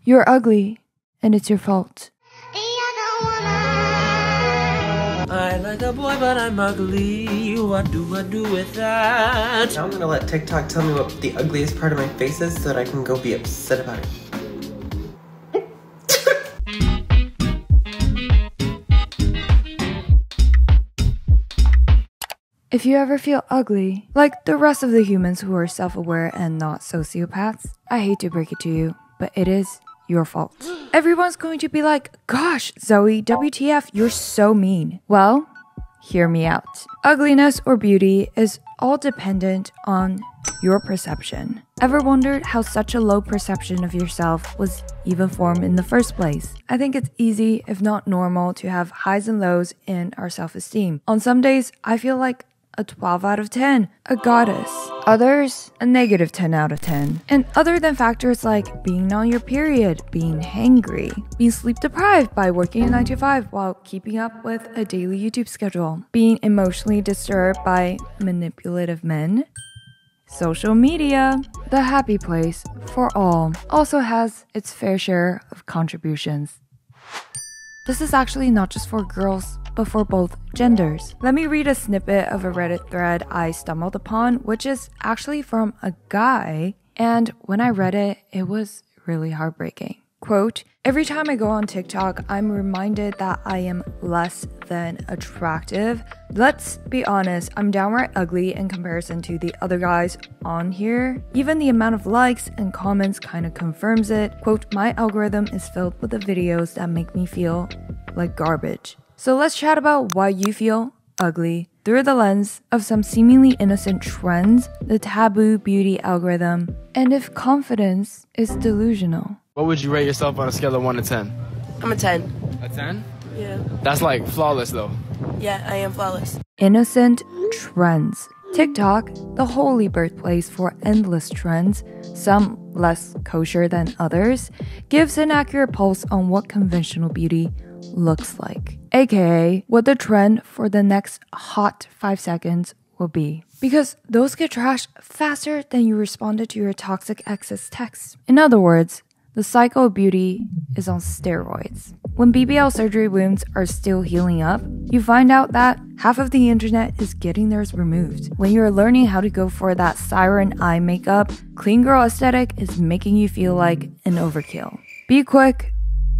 You're ugly, and it's your fault. I like a boy, but I'm ugly. What do I do with that? Now I'm gonna let TikTok tell me what the ugliest part of my face is so that I can go be upset about it. If you ever feel ugly, like the rest of the humans who are self-aware and not sociopaths, I hate to break it to you, but it is your fault. Everyone's going to be like, gosh, Zoe, WTF, you're so mean. Well, hear me out. Ugliness or beauty is all dependent on your perception. Ever wondered how such a low perception of yourself was even formed in the first place? I think it's easy, if not normal, to have highs and lows in our self-esteem. On some days, I feel like a 12 out of 10, a goddess. Others, a negative 10 out of 10. And other than factors like being on your period, being hangry, being sleep deprived by working a 9 to 5 while keeping up with a daily YouTube schedule, being emotionally disturbed by manipulative men, social media, the happy place for all, also has its fair share of contributions. This is actually not just for girls, but for both genders. Let me read a snippet of a Reddit thread I stumbled upon, which is actually from a guy, and when I read it, it was really heartbreaking. Quote, every time I go on TikTok, I'm reminded that I am less than attractive. Let's be honest, I'm downright ugly in comparison to the other guys on here. Even the amount of likes and comments kind of confirms it. Quote, my algorithm is filled with the videos that make me feel like garbage. So let's chat about why you feel ugly through the lens of some seemingly innocent trends, the taboo beauty algorithm, and if confidence is delusional. What would you rate yourself on a scale of 1 to 10? I'm a 10. A 10? Yeah. That's like flawless though. Yeah, I am flawless. Innocent trends. TikTok, the holy birthplace for endless trends, some less kosher than others, gives an accurate pulse on what conventional beauty looks like, aka what the trend for the next hot 5 seconds will be. Because those get trashed faster than you responded to your toxic ex's text. In other words, the cycle of beauty is on steroids. When BBL surgery wounds are still healing up, you find out that half of the internet is getting theirs removed. When you're learning how to go for that siren eye makeup, clean girl aesthetic is making you feel like an overkill. Be quick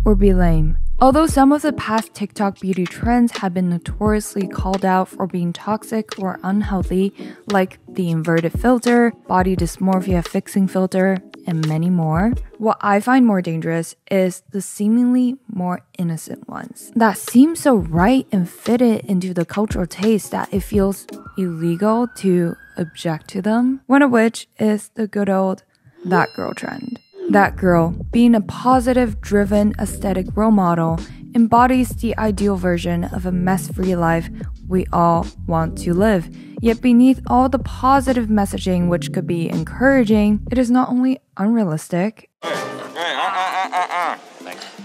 or be lame. Although some of the past TikTok beauty trends have been notoriously called out for being toxic or unhealthy, like the inverted filter, body dysmorphia fixing filter, and many more, what I find more dangerous is the seemingly more innocent ones that seem so right and fitted into the cultural taste that it feels illegal to object to them, one of which is the good old that girl trend. That girl, being a positive, driven, aesthetic role model, embodies the ideal version of a mess-free life we all want to live. Yet beneath all the positive messaging which could be encouraging, it is not only unrealistic. Thank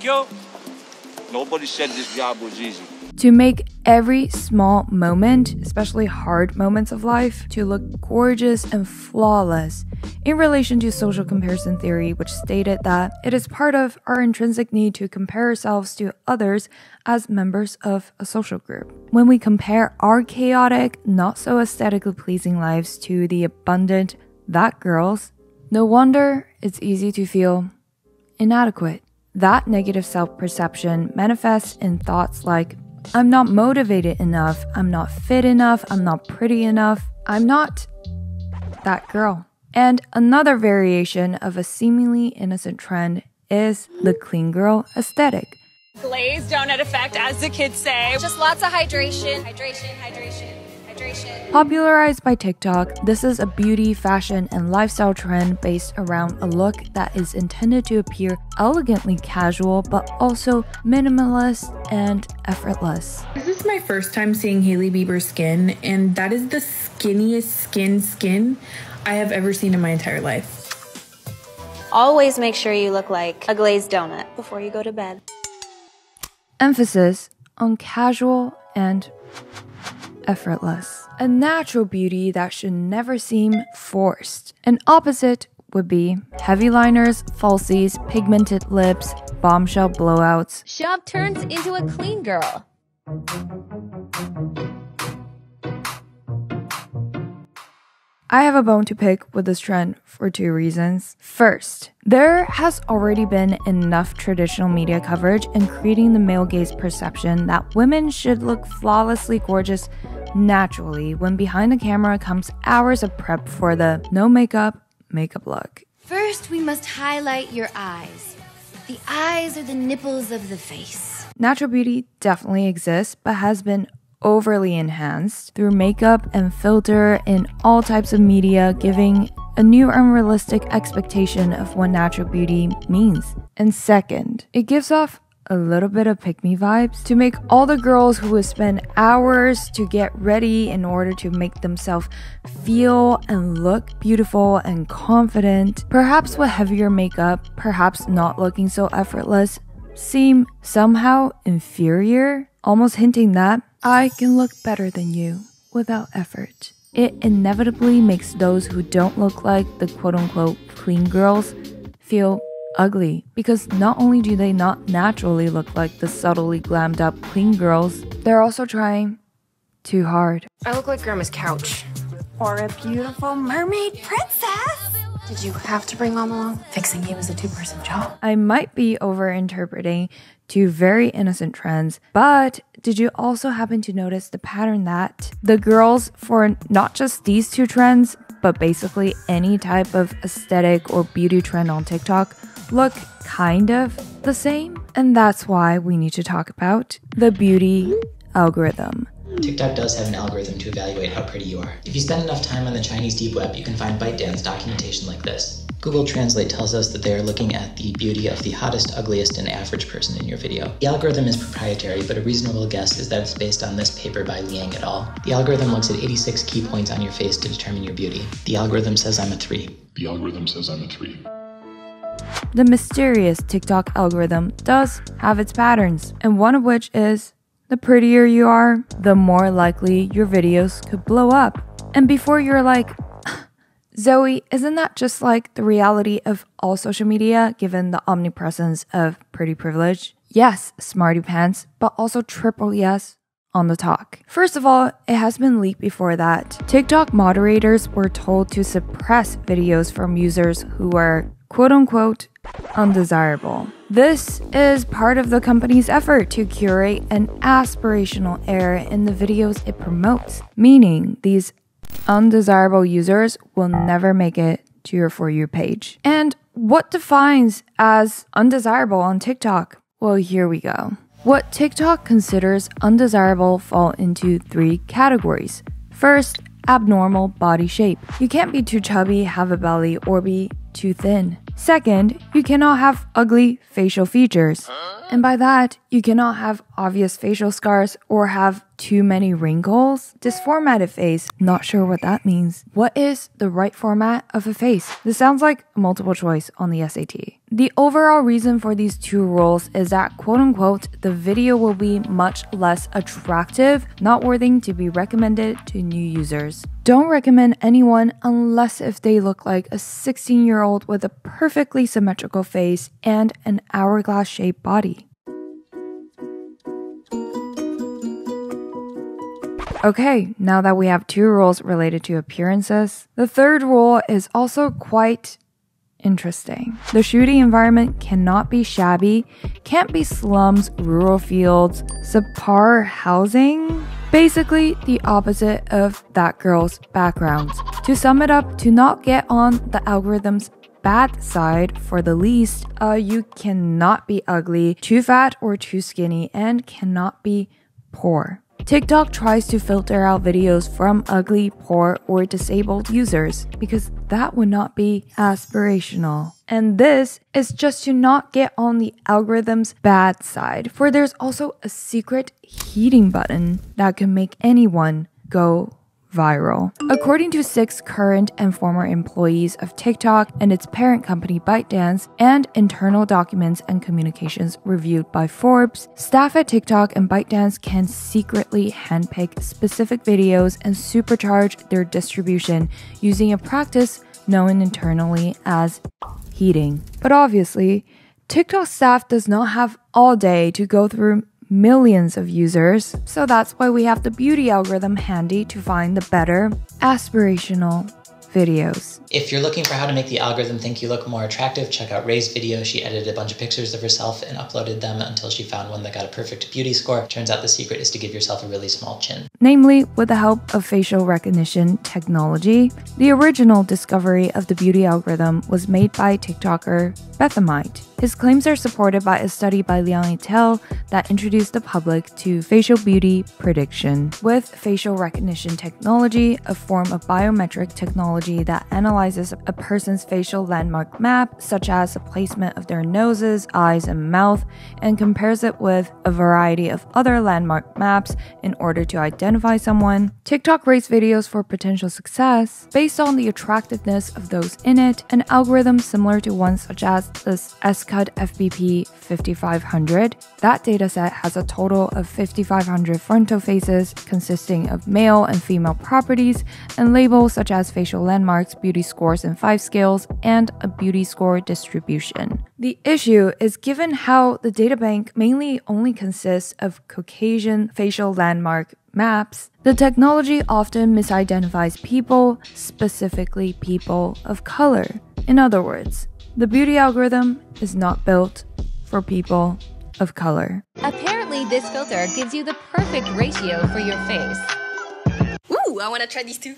you. Nobody said this job was easy. To make every small moment, especially hard moments of life, to look gorgeous and flawless in relation to social comparison theory, which stated that it is part of our intrinsic need to compare ourselves to others as members of a social group. When we compare our chaotic, not so aesthetically pleasing lives to the abundant that girls, no wonder it's easy to feel inadequate. That negative self-perception manifests in thoughts like, I'm not motivated enough, I'm not fit enough, I'm not pretty enough, I'm not that girl. And another variation of a seemingly innocent trend is the clean girl aesthetic. Glazed donut effect, as the kids say. Just lots of hydration, hydration, hydration, hydration. Popularized by TikTok, this is a beauty, fashion, and lifestyle trend based around a look that is intended to appear elegantly casual, but also minimalist and effortless. This is my first time seeing Hailey Bieber's skin, and that is the skinniest skin I have ever seen in my entire life. Always make sure you look like a glazed donut before you go to bed. Emphasis on casual and effortless. A natural beauty that should never seem forced. An opposite would be heavy liners, falsies, pigmented lips, bombshell blowouts. Shop turns into a clean girl. I have a bone to pick with this trend for 2 reasons. First, there has already been enough traditional media coverage in creating the male gaze perception that women should look flawlessly gorgeous naturally when behind the camera comes hours of prep for the no makeup look. First, we must highlight your eyes. The eyes are the nipples of the face. Natural beauty definitely exists, but has been overly enhanced through makeup and filter in all types of media, giving a new unrealistic expectation of what natural beauty means. And second, it gives off a little bit of pick-me vibes to make all the girls who would spend hours to get ready in order to make themselves feel and look beautiful and confident, perhaps with heavier makeup, perhaps not looking so effortless, seem somehow inferior, almost hinting that I can look better than you without effort. It inevitably makes those who don't look like the quote-unquote clean girls feel ugly, because not only do they not naturally look like the subtly glammed up clean girls, they're also trying too hard. I look like Grandma's couch. Or a beautiful mermaid princess. Did you have to bring Mom along? Fixing you was a 2-person job. I might be overinterpreting 2 very innocent trends, but did you also happen to notice the pattern that the girls for not just these 2 trends, but basically any type of aesthetic or beauty trend on TikTok look kind of the same? And that's why we need to talk about the beauty algorithm. TikTok does have an algorithm to evaluate how pretty you are. If you spend enough time on the Chinese deep web, you can find ByteDance documentation like this. Google Translate tells us that they are looking at the beauty of the hottest, ugliest, and average person in your video. The algorithm is proprietary, but a reasonable guess is that it's based on this paper by Liang et al. The algorithm looks at 86 key points on your face to determine your beauty. The algorithm says I'm a 3. The algorithm says I'm a 3. The mysterious TikTok algorithm does have its patterns, and one of which is the prettier you are, the more likely your videos could blow up. And before you're like, Zoe, isn't that just like the reality of all social media given the omnipresence of pretty privilege? Yes, smarty pants, but also triple yes on the talk. First of all, it has been leaked before that TikTok moderators were told to suppress videos from users who are quote-unquote undesirable. This is part of the company's effort to curate an aspirational air in the videos it promotes, meaning these undesirable users will never make it to your For You page. And what defines as undesirable on TikTok? Well, here we go. What TikTok considers undesirable fall into 3 categories. First, abnormal body shape. You can't be too chubby, have a belly, or be too thin. Second, you cannot have ugly facial features. And by that, you cannot have obvious facial scars or have too many wrinkles. Disformatted face, not sure what that means. What is the right format of a face? This sounds like multiple choice on the SAT. The overall reason for these 2 rules is that quote-unquote, the video will be much less attractive, not worthy to be recommended to new users. Don't recommend anyone unless if they look like a 16-year-old with a perfectly symmetrical face and an hourglass-shaped body. Okay, now that we have 2 rules related to appearances, the 3rd rule is also quite interesting. The shooting environment cannot be shabby, can't be slums, rural fields, subpar housing. Basically, the opposite of that girl's background. To sum it up, to not get on the algorithm's bad side for the least, you cannot be ugly, too fat, or too skinny, and cannot be poor. TikTok tries to filter out videos from ugly, poor, or disabled users because that would not be aspirational. And this is just to not get on the algorithm's bad side, for there's also a secret heating button that can make anyone go viral. According to 6 current and former employees of TikTok and its parent company ByteDance, and internal documents and communications reviewed by Forbes, staff at TikTok and ByteDance can secretly handpick specific videos and supercharge their distribution using a practice known internally as heating. But obviously, TikTok staff does not have all day to go through millions of users, so that's why we have the beauty algorithm handy to find the better aspirational videos. If you're looking for how to make the algorithm think you look more attractive, check out Ray's video. She edited a bunch of pictures of herself and uploaded them until she found one that got a perfect beauty score. Turns out the secret is to give yourself a really small chin. Namely, with the help of facial recognition technology. The original discovery of the beauty algorithm was made by TikToker Bethamite. His claims are supported by a study by Liang Yitel that introduced the public to facial beauty prediction. With facial recognition technology, a form of biometric technology that analyzes a person's facial landmark map, such as the placement of their noses, eyes, and mouth, and compares it with a variety of other landmark maps in order to identify someone. TikTok rates videos for potential success based on the attractiveness of those in it, an algorithm similar to one such as this SCUD FBP 5500. That dataset has a total of 5500 frontal faces consisting of male and female properties and labels such as facial landmarks, beauty scores in 5 scales, and a beauty score distribution. The issue is, given how the databank mainly only consists of Caucasian facial landmark maps, the technology often misidentifies people, specifically people of color. In other words, the beauty algorithm is not built for people of color. Apparently, this filter gives you the perfect ratio for your face. Ooh, I want to try these too.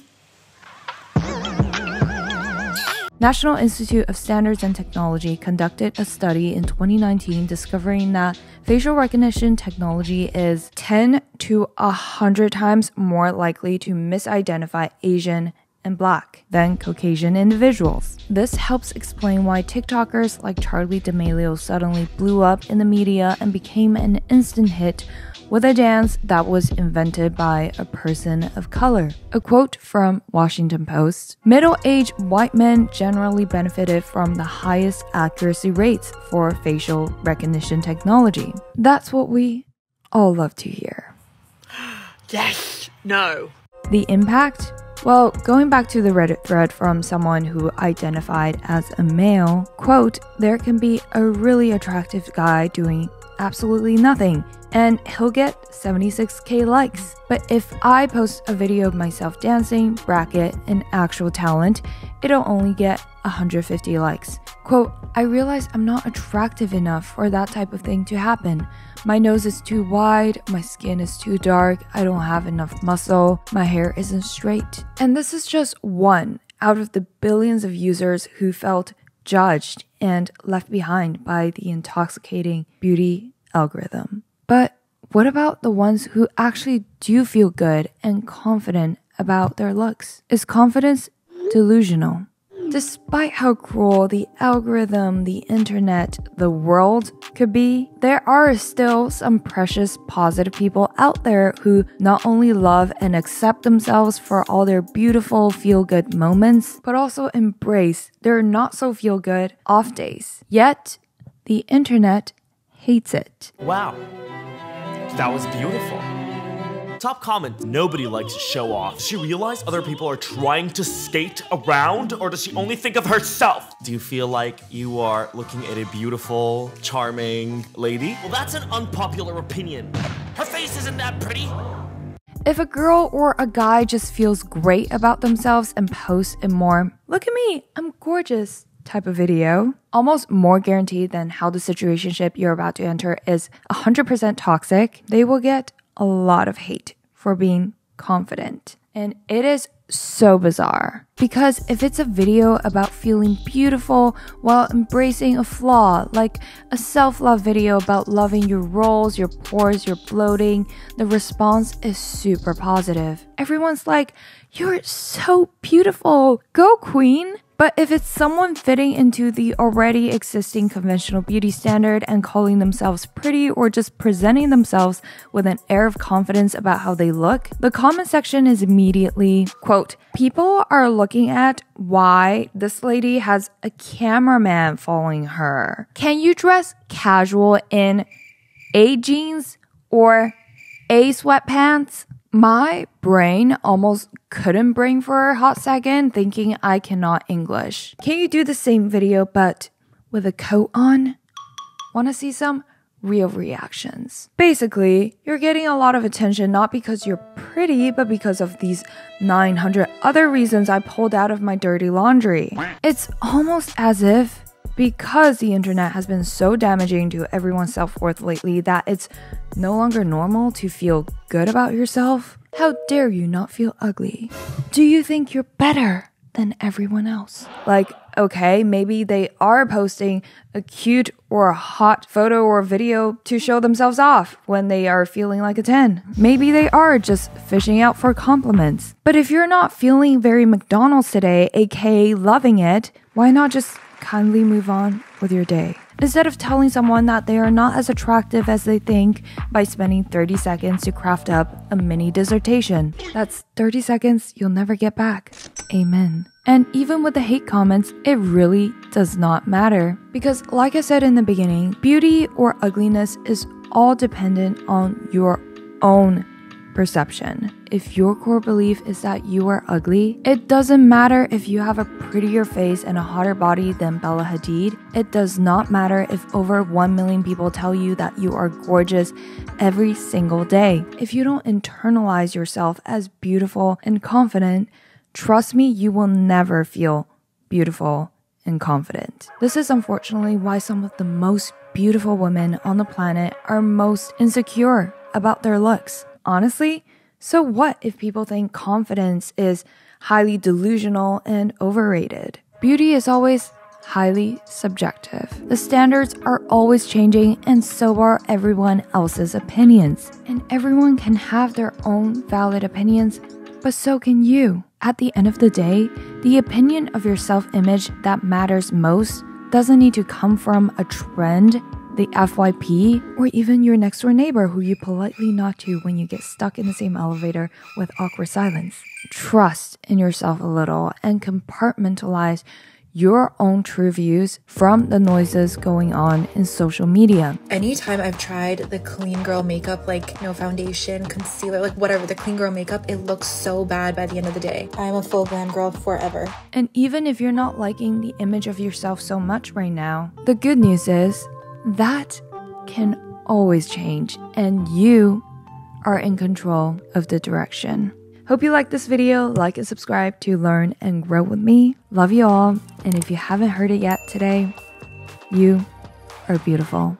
National Institute of Standards and Technology conducted a study in 2019 discovering that facial recognition technology is 10 to 100 times more likely to misidentify Asian and Black than Caucasian individuals. This helps explain why TikTokers like Charli D'Amelio suddenly blew up in the media and became an instant hit with a dance that was invented by a person of color. A quote from Washington Post: "Middle-aged white men generally benefited from the highest accuracy rates for facial recognition technology." That's what we all love to hear. Yes! No! The impact? Well, going back to the Reddit thread from someone who identified as a male, quote, "There can be a really attractive guy doing absolutely nothing, and he'll get 76k likes. But if I post a video of myself dancing, bracket, and actual talent, it'll only get 150 likes. Quote, I realize I'm not attractive enough for that type of thing to happen. My nose is too wide, my skin is too dark, I don't have enough muscle, my hair isn't straight." And this is just one out of the billions of users who felt judged and left behind by the intoxicating beauty algorithm. But what about the ones who actually do feel good and confident about their looks? Is confidence delusional? Despite how cruel the algorithm, the internet, the world could be, there are still some precious positive people out there who not only love and accept themselves for all their beautiful feel-good moments, but also embrace their not-so-feel-good off days. Yet, the internet hates it. Wow. That was beautiful. Top comment, nobody likes to show off. Does she realize other people are trying to skate around, or does she only think of herself? Do you feel like you are looking at a beautiful, charming lady? Well, that's an unpopular opinion. Her face isn't that pretty. If a girl or a guy just feels great about themselves and posts a more, "Look at me, I'm gorgeous" type of video, almost more guaranteed than how the situationship you're about to enter is 100% toxic, they will get a lot of hate for being confident. And it is so bizarre. Because if it's a video about feeling beautiful while embracing a flaw, like a self-love video about loving your rolls, your pores, your bloating, the response is super positive. Everyone's like, "You're so beautiful, go queen." But if it's someone fitting into the already existing conventional beauty standard and calling themselves pretty or just presenting themselves with an air of confidence about how they look, the comment section is immediately, quote, "People are looking at why this lady has a cameraman following her. Can you dress casual in A jeans or A sweatpants?" My brain almost couldn't brain for a hot second thinking I cannot English. Can you do the same video but with a coat on? Wanna see some real reactions? Basically, you're getting a lot of attention not because you're pretty, but because of these 900 other reasons I pulled out of my dirty laundry. It's almost as if because the internet has been so damaging to everyone's self-worth lately that it's no longer normal to feel good about yourself. How dare you not feel ugly? Do you think you're better than everyone else? Like, okay, maybe they are posting a cute or a hot photo or video to show themselves off when they are feeling like a 10. Maybe they are just fishing out for compliments. But if you're not feeling very McDonald's today, aka loving it, why not just kindly move on with your day? Instead of telling someone that they are not as attractive as they think by spending 30 seconds to craft up a mini dissertation. That's 30 seconds you'll never get back. Amen. And even with the hate comments, it really does not matter. Because like I said in the beginning, beauty or ugliness is all dependent on your own perception. If your core belief is that you are ugly, it doesn't matter if you have a prettier face and a hotter body than Bella Hadid. It does not matter if over 1 million people tell you that you are gorgeous every single day. If you don't internalize yourself as beautiful and confident, trust me, you will never feel beautiful and confident. This is unfortunately why some of the most beautiful women on the planet are most insecure about their looks. Honestly, so what if people think confidence is highly delusional and overrated? Beauty is always highly subjective. The standards are always changing, and so are everyone else's opinions. And everyone can have their own valid opinions, but so can you. At the end of the day, the opinion of your self-image that matters most doesn't need to come from a trend, the FYP, or even your next door neighbor who you politely nod to when you get stuck in the same elevator with awkward silence. Trust in yourself a little and compartmentalize your own true views from the noises going on in social media. Anytime I've tried the clean girl makeup, like no foundation, concealer, like whatever, the clean girl makeup, it looks so bad by the end of the day. I'm a full glam girl forever. And even if you're not liking the image of yourself so much right now, the good news is that can always change, and you are in control of the direction. Hope you liked this video. Like and subscribe to learn and grow with me. Love you all. And if you haven't heard it yet today, you are beautiful.